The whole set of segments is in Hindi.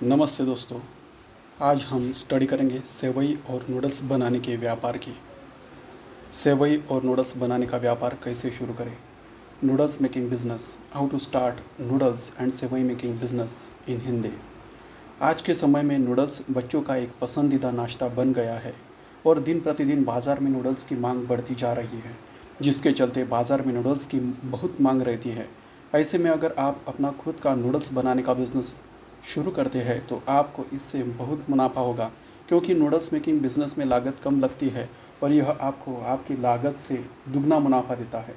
नमस्ते दोस्तों। आज हम स्टडी करेंगे सेवई और नूडल्स बनाने के व्यापार की। सेवई और नूडल्स बनाने का व्यापार कैसे शुरू करें। Noodles making business, how to start noodles and सेवई मेकिंग बिजनेस इन हिंदी। आज के समय में नूडल्स बच्चों का एक पसंदीदा नाश्ता बन गया है और दिन प्रतिदिन बाज़ार में नूडल्स की मांग बढ़ती जा रही है, जिसके चलते बाज़ार में नूडल्स की बहुत मांग रहती है। ऐसे में अगर आप अपना खुद का नूडल्स बनाने का बिज़नेस शुरू करते हैं तो आपको इससे बहुत मुनाफा होगा, क्योंकि नूडल्स मेकिंग बिज़नेस में लागत कम लगती है और यह आपको आपकी लागत से दुगना मुनाफा देता है।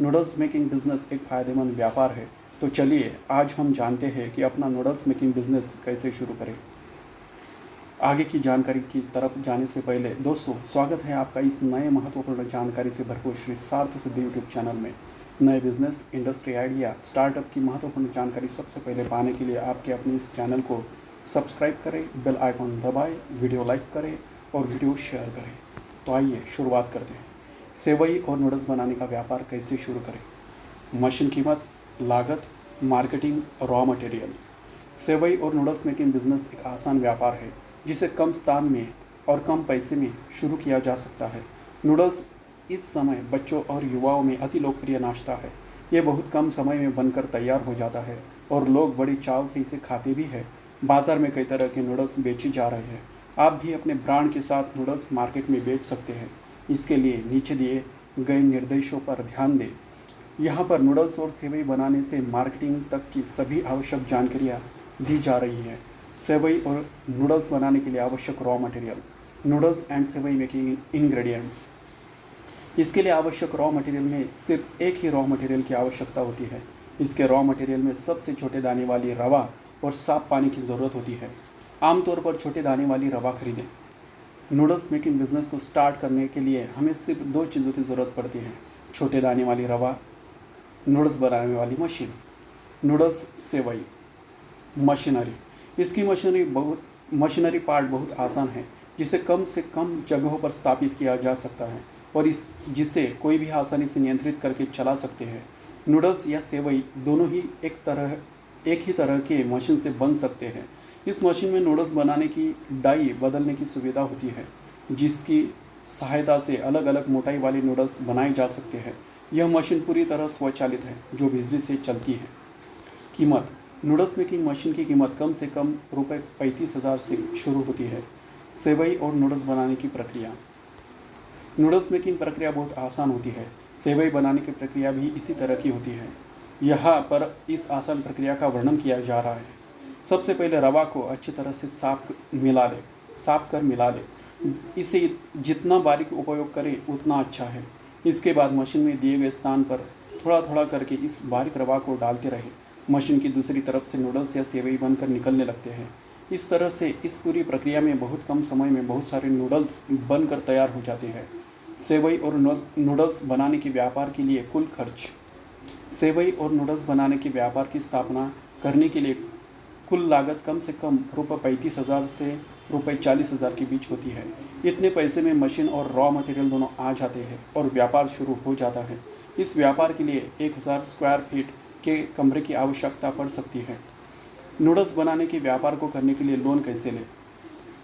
नूडल्स मेकिंग बिज़नेस एक फ़ायदेमंद व्यापार है। तो चलिए आज हम जानते हैं कि अपना नूडल्स मेकिंग बिज़नेस कैसे शुरू करें। आगे की जानकारी की तरफ जाने से पहले दोस्तों, स्वागत है आपका इस नए महत्वपूर्ण जानकारी से भरपूर श्री सार्थ सिद्धि यूट्यूब चैनल में। नए बिजनेस, इंडस्ट्री आइडिया, स्टार्टअप की महत्वपूर्ण जानकारी सबसे पहले पाने के लिए आपके अपने इस चैनल को सब्सक्राइब करें, बेल आइकॉन दबाएं, वीडियो लाइक करें और वीडियो शेयर करें। तो आइए शुरुआत करते हैं। सेवई और नूडल्स बनाने का व्यापार कैसे शुरू करें। मशीन कीमत, लागत, मार्केटिंग, रॉ मटेरियल। सेवई और नूडल्स मेकिंग बिजनेस एक आसान व्यापार है जिसे कम स्थान में और कम पैसे में शुरू किया जा सकता है। नूडल्स इस समय बच्चों और युवाओं में अति लोकप्रिय नाश्ता है। ये बहुत कम समय में बनकर तैयार हो जाता है और लोग बड़ी चाव से इसे खाते भी हैं। बाज़ार में कई तरह के नूडल्स बेचे जा रहे हैं। आप भी अपने ब्रांड के साथ नूडल्स मार्केट में बेच सकते हैं। इसके लिए नीचे दिए गए निर्देशों पर ध्यान दें। यहाँ पर नूडल्स और सेवई बनाने से मार्केटिंग तक की सभी आवश्यक जानकारियाँ दी जा रही है। सेवई और नूडल्स बनाने के लिए आवश्यक रॉ मटेरियल। नूडल्स एंड सेवई मेकिंग इंग्रेडिएंट्स। इसके लिए आवश्यक रॉ मटेरियल में सिर्फ एक ही रॉ मटेरियल की आवश्यकता होती है। इसके रॉ मटेरियल में सबसे छोटे दाने वाली रवा और साफ पानी की ज़रूरत होती है। आमतौर पर छोटे दाने वाली रवा खरीदें। नूडल्स मेकिंग बिजनेस को स्टार्ट करने के लिए हमें सिर्फ दो चीज़ों की ज़रूरत पड़ती है: छोटे दाने वाली रवा, नूडल्स बनाने वाली मशीन। नूडल्स सेवई मशीनरी। इसकी मशीनरी पार्ट बहुत आसान है, जिसे कम से कम जगहों पर स्थापित किया जा सकता है और जिसे कोई भी आसानी से नियंत्रित करके चला सकते हैं। नूडल्स या सेवई दोनों ही एक ही तरह के मशीन से बन सकते हैं। इस मशीन में नूडल्स बनाने की डाई बदलने की सुविधा होती है, जिसकी सहायता से अलग अलग मोटाई वाले नूडल्स बनाए जा सकते हैं। यह मशीन पूरी तरह स्वचालित है, जो बिजली से चलती है। कीमत। नूडल्स मेकिंग मशीन की कीमत कम से कम रुपये 35,000 से शुरू होती है। सेवई और नूडल्स बनाने की प्रक्रिया। नूडल्स मेकिंग प्रक्रिया बहुत आसान होती है। सेवई बनाने की प्रक्रिया भी इसी तरह की होती है। यहाँ पर इस आसान प्रक्रिया का वर्णन किया जा रहा है। सबसे पहले रवा को अच्छी तरह से साफ कर मिला लें। इसे जितना बारीक उपयोग करें उतना अच्छा है। इसके बाद मशीन में दिए गए स्थान पर थोड़ा थोड़ा करके इस बारीक रवा को डालते रहें। मशीन की दूसरी तरफ से नूडल्स या सेवई बनकर निकलने लगते हैं। इस तरह से इस पूरी प्रक्रिया में बहुत कम समय में बहुत सारे नूडल्स बनकर तैयार हो जाते हैं। सेवई और नूडल्स बनाने के व्यापार के लिए कुल खर्च। सेवई और नूडल्स बनाने के व्यापार की स्थापना करने के लिए कुल लागत कम से कम रुपये 35,000 से रुपये 40,000 के बीच होती है। इतने पैसे में मशीन और रॉ मटेरियल दोनों आ जाते हैं और व्यापार शुरू हो जाता है। इस व्यापार के लिए 1000 स्क्वायर फीट के कमरे की आवश्यकता पड़ सकती है। नूडल्स बनाने के व्यापार को करने के लिए लोन कैसे लें।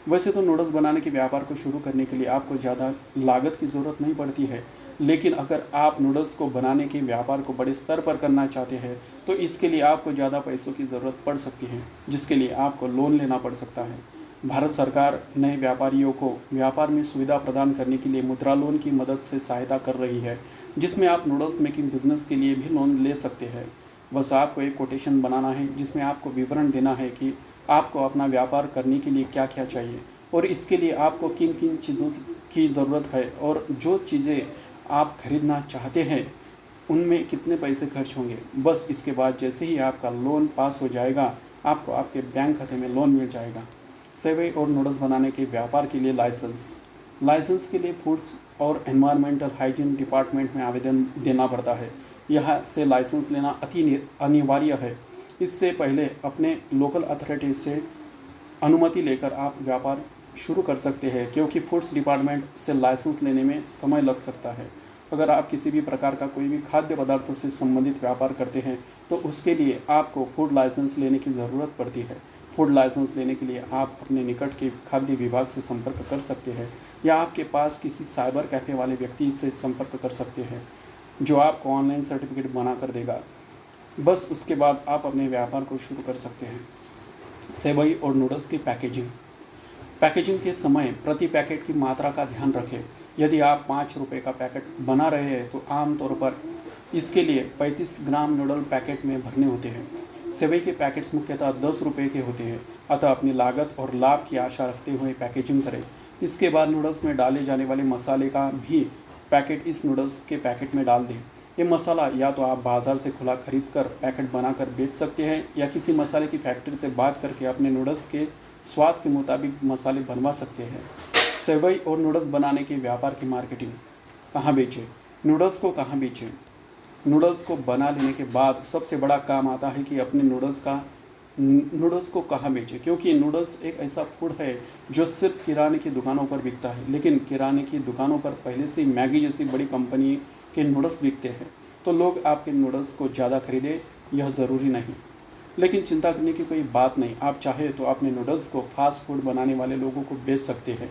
वैसे तो नूडल्स बनाने के व्यापार को शुरू करने के लिए आपको ज़्यादा लागत की ज़रूरत नहीं पड़ती है, लेकिन अगर आप नूडल्स को बनाने के व्यापार को बड़े स्तर पर करना चाहते हैं तो इसके लिए आपको ज़्यादा पैसों की ज़रूरत पड़ सकती है, जिसके लिए आपको लोन लेना पड़ सकता है। भारत सरकार नए व्यापारियों को व्यापार में सुविधा प्रदान करने के लिए मुद्रा लोन की मदद से सहायता कर रही है, जिसमें आप नूडल्स मेकिंग बिजनेस के लिए भी लोन ले सकते हैं। बस आपको एक कोटेशन बनाना है, जिसमें आपको विवरण देना है कि आपको अपना व्यापार करने के लिए क्या क्या चाहिए और इसके लिए आपको किन किन चीज़ों की ज़रूरत है और जो चीज़ें आप खरीदना चाहते हैं उनमें कितने पैसे खर्च होंगे। बस इसके बाद जैसे ही आपका लोन पास हो जाएगा, आपको आपके बैंक खाते में लोन मिल जाएगा। सेवई और नूडल्स बनाने के व्यापार के लिए लाइसेंस के लिए फूड्स और एनवायरमेंटल हाइजीन डिपार्टमेंट में आवेदन देना पड़ता है। यहाँ से लाइसेंस लेना अति अनिवार्य है। इससे पहले अपने लोकल अथॉरिटी से अनुमति लेकर आप व्यापार शुरू कर सकते हैं, क्योंकि फूड्स डिपार्टमेंट से लाइसेंस लेने में समय लग सकता है। अगर आप किसी भी प्रकार का कोई भी खाद्य पदार्थों से संबंधित व्यापार करते हैं तो उसके लिए आपको फूड लाइसेंस लेने की ज़रूरत पड़ती है। फूड लाइसेंस लेने के लिए आप अपने निकट के खाद्य विभाग से संपर्क कर सकते हैं या आपके पास किसी साइबर कैफ़े वाले व्यक्ति से संपर्क कर सकते हैं जो आपको ऑनलाइन सर्टिफिकेट बना कर देगा। बस उसके बाद आप अपने व्यापार को शुरू कर सकते हैं। सेवई और नूडल्स की पैकेजिंग के समय प्रति पैकेट की मात्रा का ध्यान रखें। यदि आप 5 रुपये का पैकेट बना रहे हैं तो आमतौर पर इसके लिए 35 ग्राम नूडल पैकेट में भरने होते हैं। सेवई के पैकेट्स मुख्यतः 10 रुपये के होते हैं, अतः अपनी लागत और लाभ की आशा रखते हुए पैकेजिंग करें। इसके बाद नूडल्स में डाले जाने वाले मसाले का भी पैकेट इस नूडल्स के पैकेट में डाल दें। ये मसाला या तो आप बाज़ार से खुला खरीद कर पैकेट बनाकर बेच सकते हैं या किसी मसाले की फैक्ट्री से बात करके अपने नूडल्स के स्वाद के मुताबिक मसाले बनवा सकते हैं। सेवई और नूडल्स बनाने के व्यापार की मार्केटिंग। कहाँ बेचें? नूडल्स को कहाँ बेचें? नूडल्स को बना लेने के बाद सबसे बड़ा काम आता है कि अपने नूडल्स को कहाँ बेचें, क्योंकि नूडल्स एक ऐसा फूड है जो सिर्फ किराने की दुकानों पर बिकता है। लेकिन किराने की दुकानों पर पहले से मैगी जैसी बड़ी कंपनी के नूडल्स बिकते हैं, तो लोग आपके नूडल्स को ज़्यादा खरीदें यह ज़रूरी नहीं। लेकिन चिंता करने की कोई बात नहीं, आप चाहे तो अपने नूडल्स को फास्ट फूड बनाने वाले लोगों को बेच सकते हैं।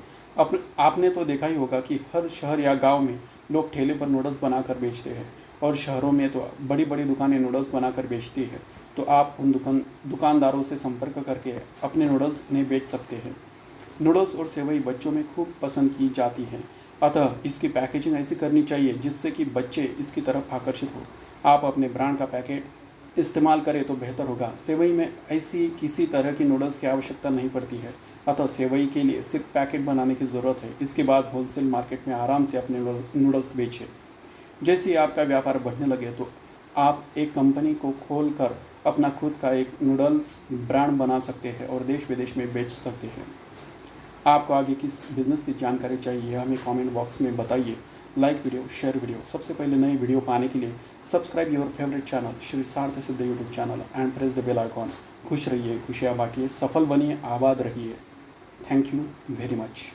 आपने तो देखा ही होगा कि हर शहर या गांव में लोग ठेले पर नूडल्स बनाकर बेचते हैं और शहरों में तो बड़ी बड़ी दुकानें नूडल्स बनाकर बेचती है। तो आप उन दुकानदारों से संपर्क करके अपने नूडल्स इन्हें बेच सकते हैं। नूडल्स और सेवई बच्चों में खूब पसंद की जाती है, अतः इसकी पैकेजिंग ऐसी करनी चाहिए जिससे कि बच्चे इसकी तरफ आकर्षित हो। आप अपने ब्रांड का पैकेट इस्तेमाल करें तो बेहतर होगा। सेवई में ऐसी किसी तरह की नूडल्स की आवश्यकता नहीं पड़ती है, अतः सेवई के लिए सिर्फ पैकेट बनाने की ज़रूरत है। इसके बाद होलसेल मार्केट में आराम से अपने नूडल्स बेचें। जैसे ही आपका व्यापार बढ़ने लगे तो आप एक कंपनी को खोलकर अपना खुद का एक नूडल्स ब्रांड बना सकते हैं और देश विदेश में बेच सकते हैं। आपको आगे किस बिज़नेस की जानकारी चाहिए हमें कमेंट बॉक्स में बताइए। Like video, share video. सबसे पहले नई वीडियो पाने के लिए subscribe your favourite channel Shri Sarth Siddhi YouTube channel and press the bell icon. खुश रहिए, खुशियाँ बांटिए, सफल बनिए, आबाद रहिए। Thank you very much.